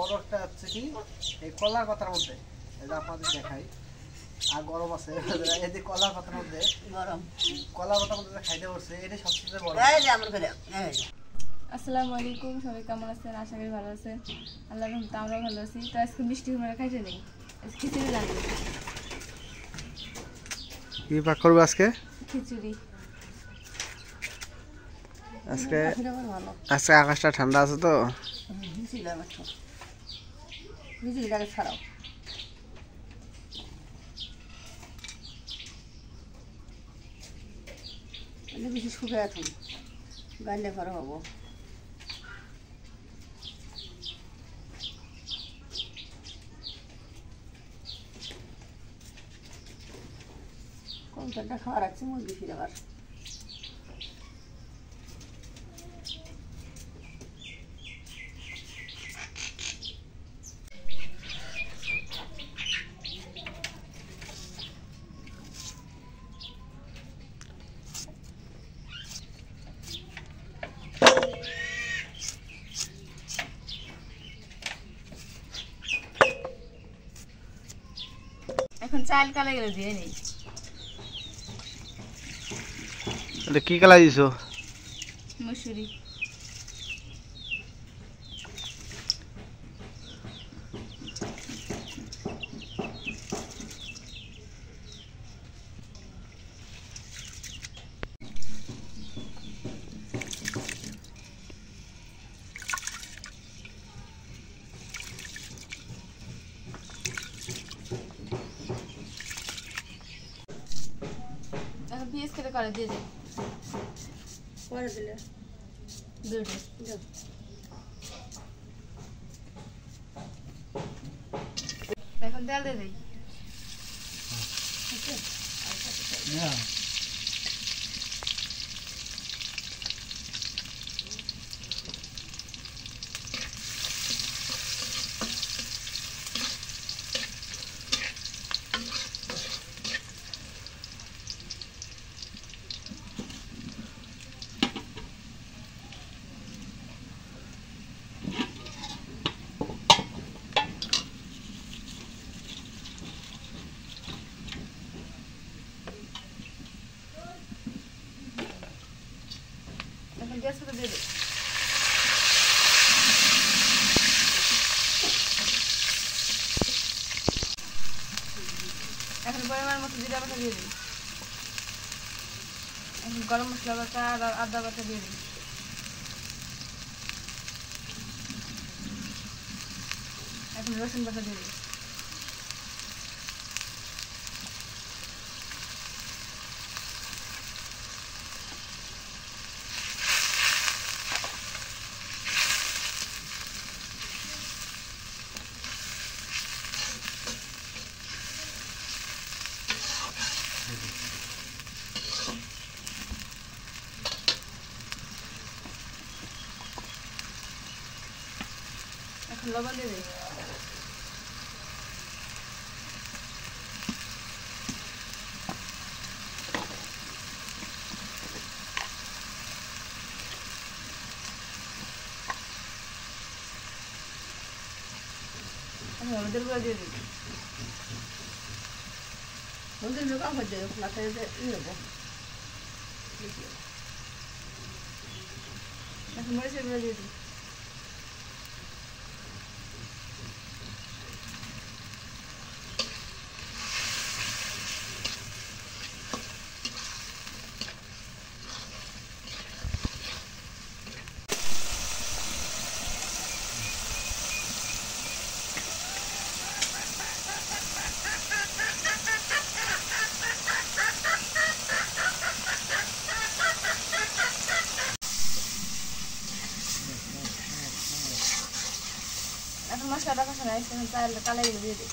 বড় একটা হচ্ছে কি এই কলার পাতার মধ্যে এটা আপনাদের দেখাই আর গরম আছে এই যে কলার পাতার মধ্যে গরম কলার পাতার মধ্যে খাইতে বসছে এটা সবচেয়ে বড় এই যে আমরা করে আসসালামু আলাইকুম সবাই কেমন আছেন আশা করি ভালো আছেন আল্লাহর রহমতে আমরা ভালো আছি তো আজকে মিষ্টি কুমড়া খাইতে নেই খিচুড়ি রান্না কি পাক করব আজকে খিচুড়ি আজকে আজকে আকাশটা ঠান্ডা আছে তো খিচুড়িটাকে ছাড়াও বেশি শুকিয়ে এখন গাইলে ভালো হবো কোনটা খাওয়া রাখছি মুরগি ফিরে আবার এখন চাল কালা গেলে দিয়ে নেই এটা কি কালা দিছো মসুরি এখন পিএস কেটে করে দিয়ে দে করে দিলে দুটো এখন তেল দিয়ে দিই এখন গ্যাস করে দিয়ে দিই এখন পরিমাণ মতো জিরা বাটা দিয়ে দিই এখন গরম মশলা বাটা আর আদা বাটা দিয়ে দিই এখন রসুন বাটা দিয়ে দিই এখন লবণ দিয়ে দিই হলুদের গুঁড়া দিয়ে দিই হলুদের গুঁড়ো কম হয়ে যাবে না খেয়ে নেবো এখন মরিচের গুঁড়া দিয়ে দিই এখন মশলাটা কষানো হয়েছে এখন চালটা কালাইগুলো দিয়ে দিই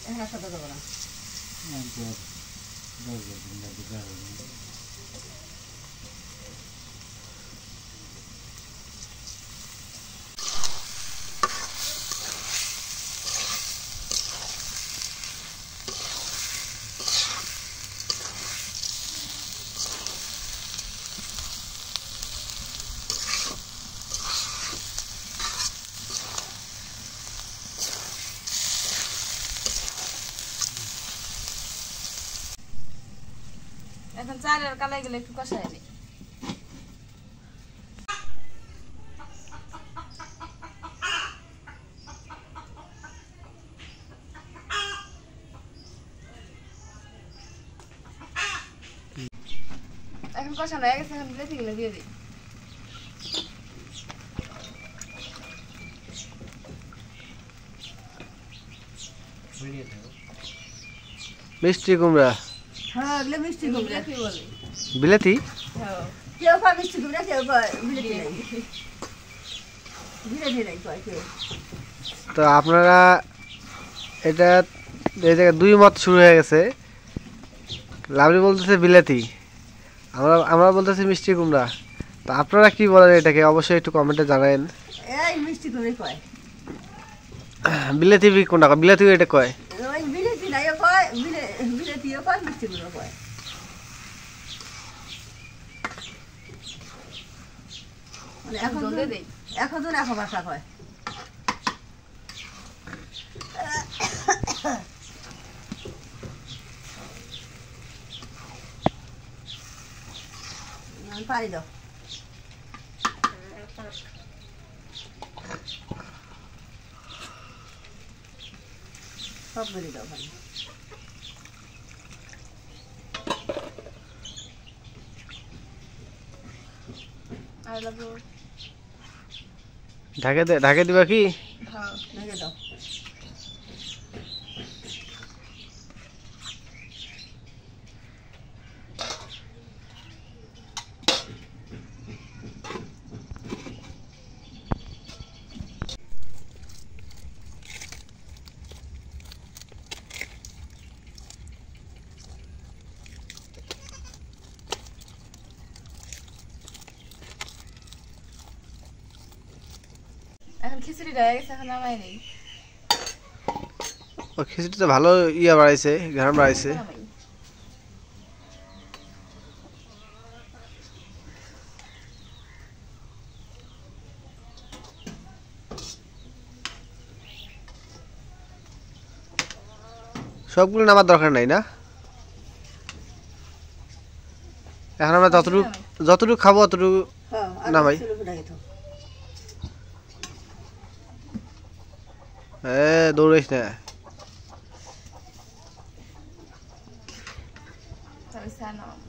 এখন সাদা দেবো না চালের কালাই গেলে একটু কষাই নেই। এখন কষানো হয়ে গেছে, এখন বিলেতি গুলো দিয়ে দিই। মিষ্টি কুমড়া। হ্যাঁ এগুলো মিষ্টি কুমড়া বলে। বিলেতি? হ্যাঁ। কেউ পায় মিষ্টি কুমড়া, কেউ পায় বিলেতি নাই। বিলেতি নাই পায় কেউ। তো আপনারা এটা এই জায়গায় দুই মত শুরু হয়ে গেছে। লাভলি বলতেছে বিলেতি, আমরা বলতেছি মিষ্টি কুমড়া। তো আপনারা কি বলেন এটাকে অবশ্যই একটু কমেন্টে জানাবেন। এই মিষ্টি কুমড়া কয়। বিলেতি কোনটা কয়? বিলেতি এটা কয়। ওই বিলেতি নাইও কয়, বিলেতিও কয়, মিষ্টি কুমড়া কয়। মানে এখন জল দিয়ে দেই। এখন তো এক ভাষা কয়। পানি দাও। সব বেরিয়ে দাও পানি। ঢাকে দিবা কি? হ্যাঁ। ঢেকে দাও। এখন খিচুড়িটা হয়ে গেছে, এখন নামাই নেই। ও খিচুড়িতে ভালো বাড়াইছে, ঘ্রাণ বাড়াইছে। নামাই। সবগুলো নামার দরকার নাই না? এখন আমরা যতটুকু খাবো অতটুকু হ্যাঁ নামাই। ঢেকে দাও। দৌড়াইস না। তবে চা নামাবো।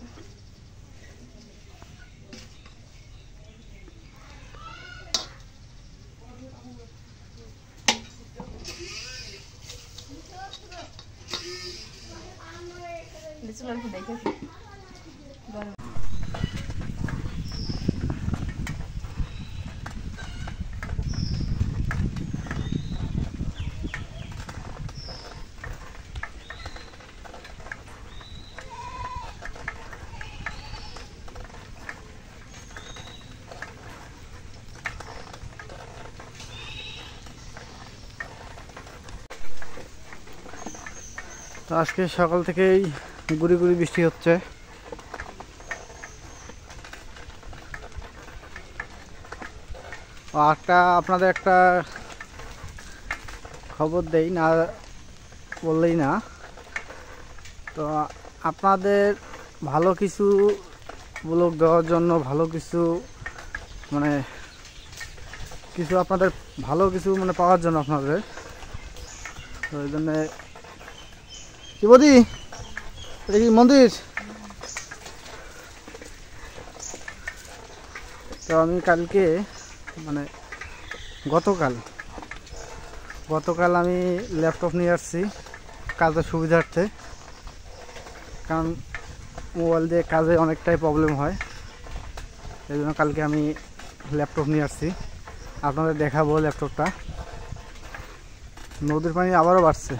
চুলার উপর দেখেছি গরম। তো আজকে সকাল থেকেই গুড়ি গুড়ি বৃষ্টি হচ্ছে। আপনাদের একটা খবর দেই, না বললেই না। তো আপনাদের ভালো কিছু ব্লগ দেওয়ার জন্য, ভালো কিছু মানে আপনাদের ভালো কিছু পাওয়ার জন্য আপনাদের, তো ওই জন্যে কি বদি এটা কি মন্দির? তো আমি কালকে গতকাল আমি ল্যাপটপ নিয়ে আসছি কাজের সুবিধার্থে, কারণ মোবাইল দিয়ে কাজে অনেকটাই প্রবলেম হয়। এই জন্য কালকে আমি ল্যাপটপ নিয়ে আসছি, আপনাদের দেখাবো ল্যাপটপটা। নদীর পানি আবারও বাড়ছে।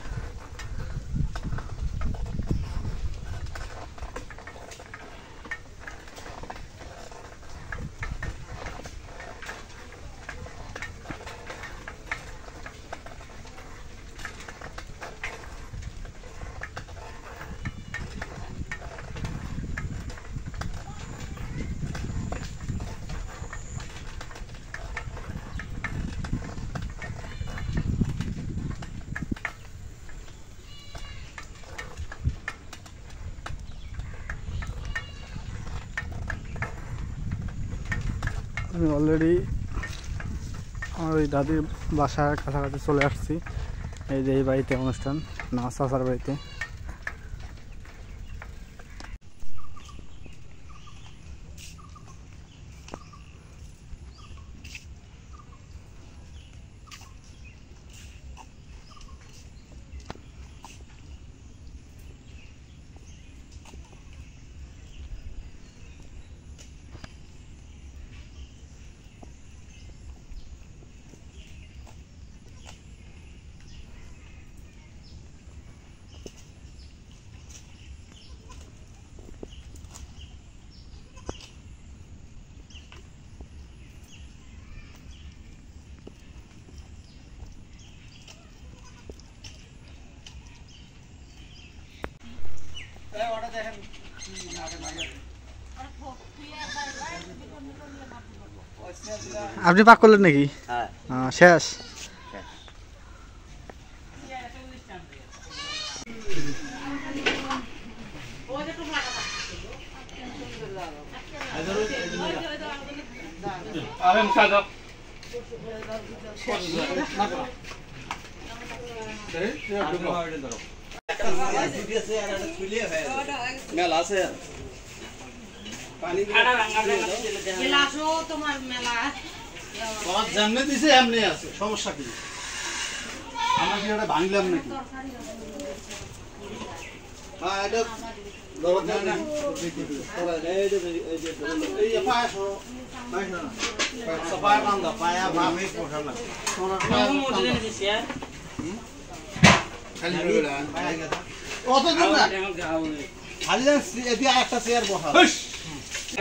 আমি অলরেডি আমার ওই দাদির বাসার কাছাকাছি চলে আসছি। এই যে এই বাড়িতে অনুষ্ঠান, না চাচার বাড়িতে। আপনি পাক করলেন নাকি? শেষ। মেলা আছে পানি তোমার মেলা জানলে দিছে এমনি আছে, সমস্যা কি? আমরা কি ওটা ভাঙলাম নাকি? হ্যাঁ এটা দরদ না এই পায়স পায় বান্দা পায়া ভাবে পোষানা কত দিন না খালি এদি একটা চেয়ার বসা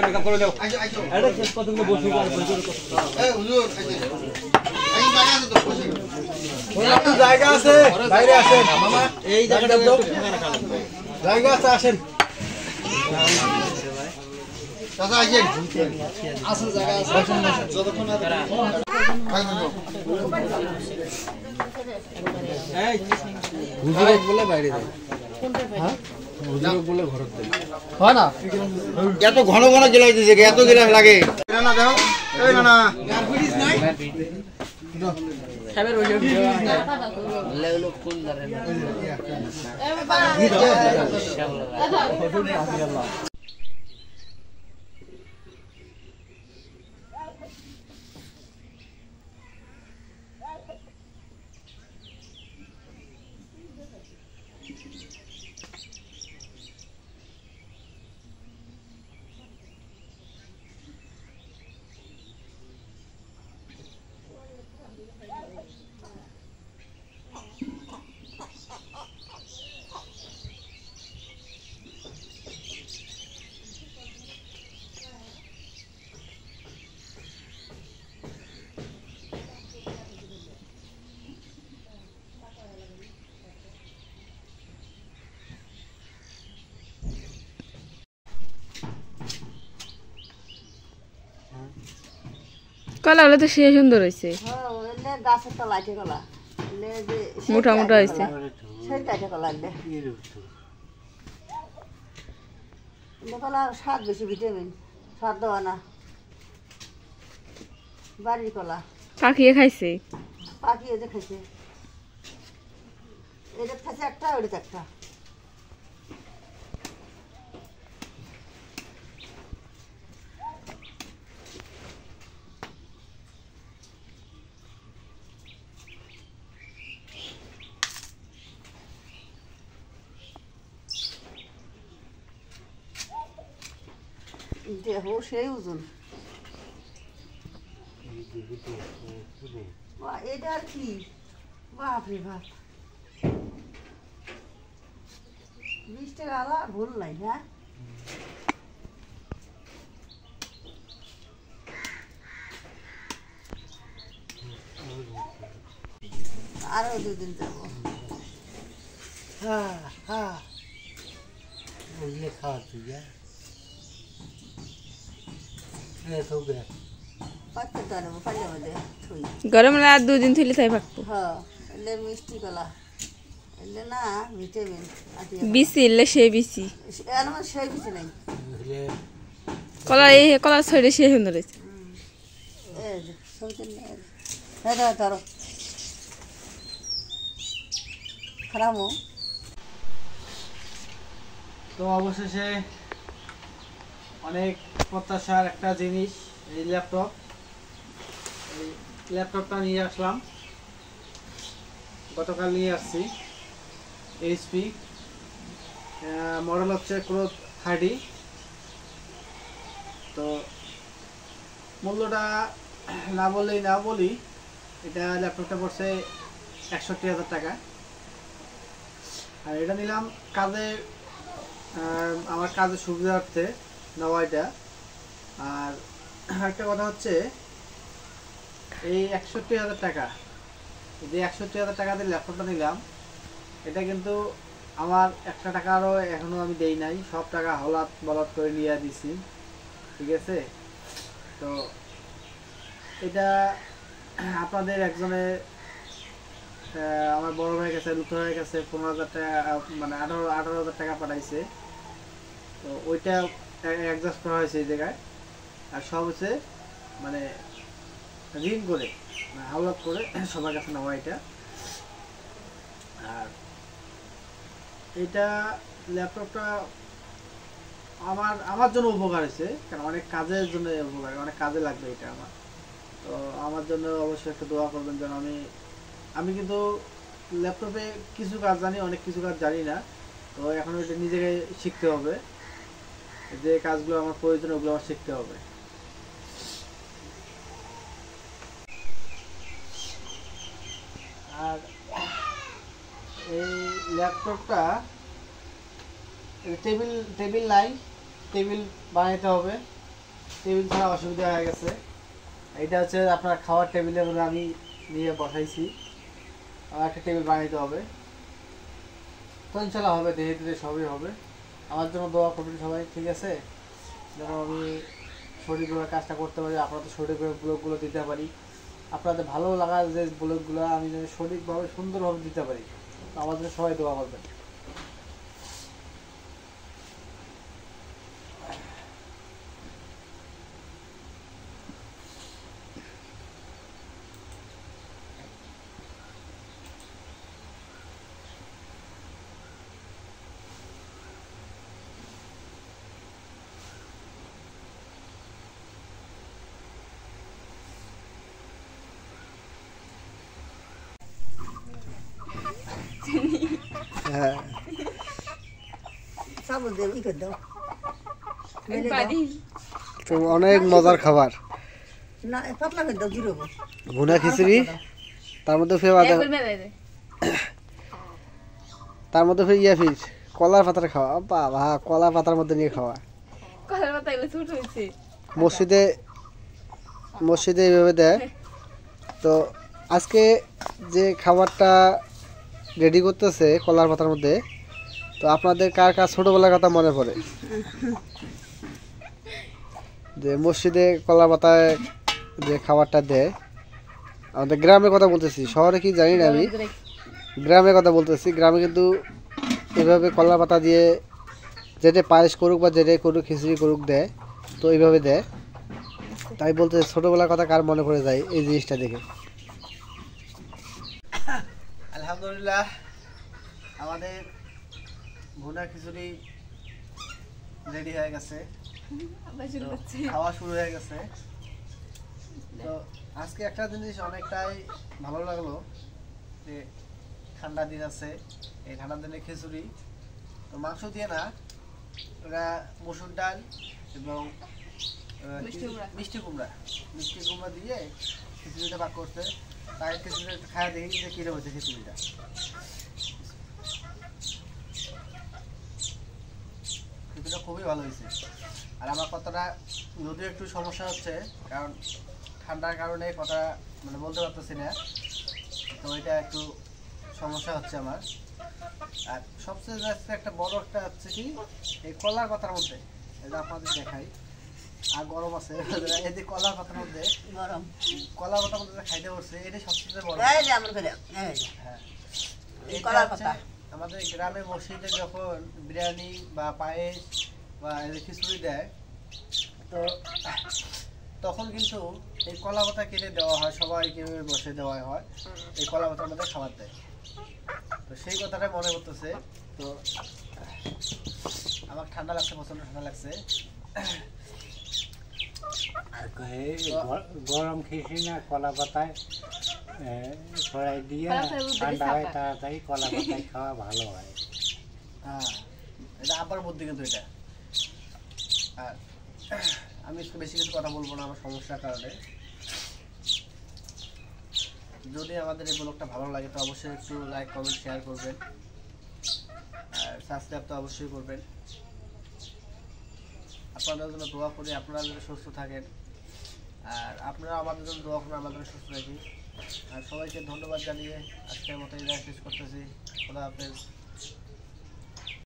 মেকআপ করে দাও। এটা শেষ কতগুলো বসে আর এই হুজুর এই জায়গা আছে তো বসে ওই জায়গা আছে বাইরে আসেন মামা এই জায়গাটা দাও জায়গা আছে আসেন দাদা আসেন আসল জায়গা আছে যতক্ষণ না এই হুজুর বলে বাইরে যায় হ্যাঁ হুজুর বলে ঘর দেয় হয় না এত ঘন ঘন গিলাস দিছে এত গিলাস লাগে না না দাও এই না না ব্রিজ নাই খাবার ওই লেগুলো ফুল ধরে এ বাবা কলা হলে তো সে সুন্দর হয়েছে, গাছের তলাইতে কলা মোটা মোটা হয়েছে। সেই কাঠে কলা কলা স্বাদ বেশি, ভিটামিন স্বাদ দেওয়া না। বাড়ির কলা পাখিয়ে খাইছে, পাখি এদের খাইছে, এদের খাইছে একটা, ওদের একটা। দেহ সেই ওজন, এটা আর কি বাপরে বাপ, 20 টাকা আলা ভুল নাই। হ্যাঁ আরো 2 দিন যাবো। হ্যাঁ হ্যাঁ খাওয়া তুই গরম আর 2 দিন থইলে তাই পাকবো। হ্যাঁ এলে মিষ্টি কলা এলে না ভিটামিন বিসি এলে সে বিসি সেই বিচি নাই কলা, এই কলা ছড়ে সে সুন্দর হয়েছে। ধরো খারাপ তো অবশেষে অনেক প্রত্যাশার একটা জিনিস এই ল্যাপটপটা নিয়ে আসলাম, গতকাল নিয়ে আসছি। এইচপি মডেল হচ্ছে ক্রোধ 30। তো মূল্যটা না বলি, এটা ল্যাপটপটা পড়ছে 61,000 টাকা। আর এটা নিলাম আমার কাজের সুবিধার্থে নেওয়া এটা। আর একটা কথা হচ্ছে এই 61,000 টাকা, যে 61,000 টাকা দিয়ে ল্যাপটপটা নিলাম, এটা কিন্তু আমার একটা টাকারও এখনো আমি দেই নাই, সব টাকা হলাত বলাত করে নিয়ে দিছি, ঠিক আছে। তো এটা আপনাদের একজনের আমার বড় ভাই কাছে লুতো হয়ে গেছে 15,000 টাকা, মানে 18,000 টাকা পাঠাইছে। তো ওইটা অ্যাডজাস্ট করা হয়েছে এই জায়গায়। আর সব হচ্ছে মানে ঋণ করে, মানে হাওলাত করে সবার কাছে নেওয়া এটা। আর এটা ল্যাপটপটা আমার জন্য উপকার হয়েছে, কারণ অনেক কাজের জন্য উপকার, অনেক কাজে লাগবে এটা আমার। তো আমার জন্য অবশ্যই একটা দোয়া করবেন, যেন আমি কিন্তু ল্যাপটপে কিছু কাজ জানি, অনেক কিছু কাজ জানি না। তো এখন এটা নিজেকে শিখতে হবে, যে কাজগুলো আমার প্রয়োজন ওগুলো আমার শিখতে হবে। আর এই ল্যাপটপটা টেবিল নাই, টেবিল বানাইতে হবে। টেবিল ছাড়া অসুবিধা হয়ে গেছে। এটা হচ্ছে আপনার খাওয়ার টেবিলে আমি নিয়ে বসাইছি, আর একটা টেবিল বানাইতে হবে। তো ইনশাল্লাহ হবে, ধীরে ধীরে সবই হবে। আমার জন্য দোয়া করবেন সবাই, ঠিক আছে, যেন আমি সঠিকভাবে কাজটা করতে পারি, আপনাদের সঠিকভাবে ব্লগগুলো দিতে পারি, আপনাদের ভালো লাগার যে ব্লগগুলো আমি যেন সঠিকভাবে সুন্দরভাবে দিতে পারি। আমার জন্য সবাই দোয়া করবেন। হ্যাঁ, সাবুন দিয়ে ই করে দাও তো অনেক মজার খাবার। না পাতলা করে দাও জিরো ভুনা খিচুড়ি, তার মধ্যে ফের ইয়া ফিস কলার পাতার খাওয়া। বাবা, কলার পাতার মধ্যে নিয়ে খাওয়া। মসজিদে এইভাবে দেয়। তো আজকে যে খাবারটা রেডি করতেছে কলার পাতার মধ্যে, তো আপনাদের কার কার ছোটবেলার কথা মনে পড়ে যে মসজিদে কলার পাতায় যে খাবারটা দেয়? আমাদের গ্রামের কথা বলতেছি, শহরে কি জানি না, আমি গ্রামের কথা বলতেছি। গ্রামে কিন্তু এভাবে কলার পাতা দিয়ে যেটা পায়েস করুক বা যেটা করুক, খিচুড়ি করুক দেয়, তো এইভাবে দেয়। তাই বলতে ছোটবেলার কথা কার মনে পড়ে যায় এই জিনিসটা দেখে। আলহামদুলিল্লাহ, আমাদের ভুনা খিচুড়ি রেডি হয়ে গেছে, খাওয়া শুরু হয়ে গেছে। তো আজকে একটা জিনিস অনেকটাই ভালো লাগলো, যে ঠান্ডা দিন আছে, এই ঠান্ডার দিনে খিচুড়ি। তো মাংস দিয়ে না, ওরা মসুর ডাল এবং মিষ্টি কুমড়া দিয়ে খিচুড়িটা পাক করছে। তাই খিচুড়িটা খাওয়া দেখি যে কিরকম হচ্ছে খিচুড়িটা। খিচুড়িটা খুবই ভালো হয়েছে। আর আমার কথাটা যদিও একটু সমস্যা হচ্ছে, কারণ ঠান্ডার কারণে কথা মানে বলতে পারতেছি না, তো এটা একটু সমস্যা হচ্ছে আমার। আর সবচেয়ে একটা বড় একটা হচ্ছে কি, এই কলার পাতার মধ্যে, এটা আপনাদের দেখাই, আর গরম আছে এই যে কলার পাতার মধ্যে, গরম কলার পাতার মধ্যে খাইতে পারছে, এটাই সবচেয়ে বড়। এই যে আমার করে হ্যাঁ, এই কলার পাতা আমাদের গ্রামে মসজিদে যখন বিরিয়ানি বা পায়েস বা খিচুড়ি দেয়, তো তখন কিন্তু এই কলা পাতা কেটে দেওয়া হয়, সবাইকে বসে দেওয়া হয়, এই কলা পাতার মধ্যে খাবার দেয়। তো সেই কথাটা মনে করতেছে। তো আমার ঠান্ডা লাগছে, প্রচন্ড ঠান্ডা লাগছে। গরম খেয়েছি না, কলা পাতায় ছড়াই দিয়ে ঠান্ডা হয় তাড়াতাড়ি, কলা পাতায় খাওয়া ভালো হয়। হ্যাঁ, এটা আবার বুদ্ধি কিন্তু এটা। আর আমি একটু বেশি কিছু কথা বলবো না আমার সমস্যার কারণে। যদি আমাদের এই ব্লগটা ভালো লাগে তো অবশ্যই একটু লাইক, কমেন্ট, শেয়ার করবেন, আর সাবস্ক্রাইব তো অবশ্যই করবেন। আপনাদের জন্য দোয়া করি, আপনারা যদি সুস্থ থাকেন, আর আপনারা আমাদের জন্য দোয়া করুন, আমাদের সুস্থ থাকি। আর সবাইকে ধন্যবাদ জানিয়ে আজকের মতো এই শেষ করতেছি। খোদা হাফেজ।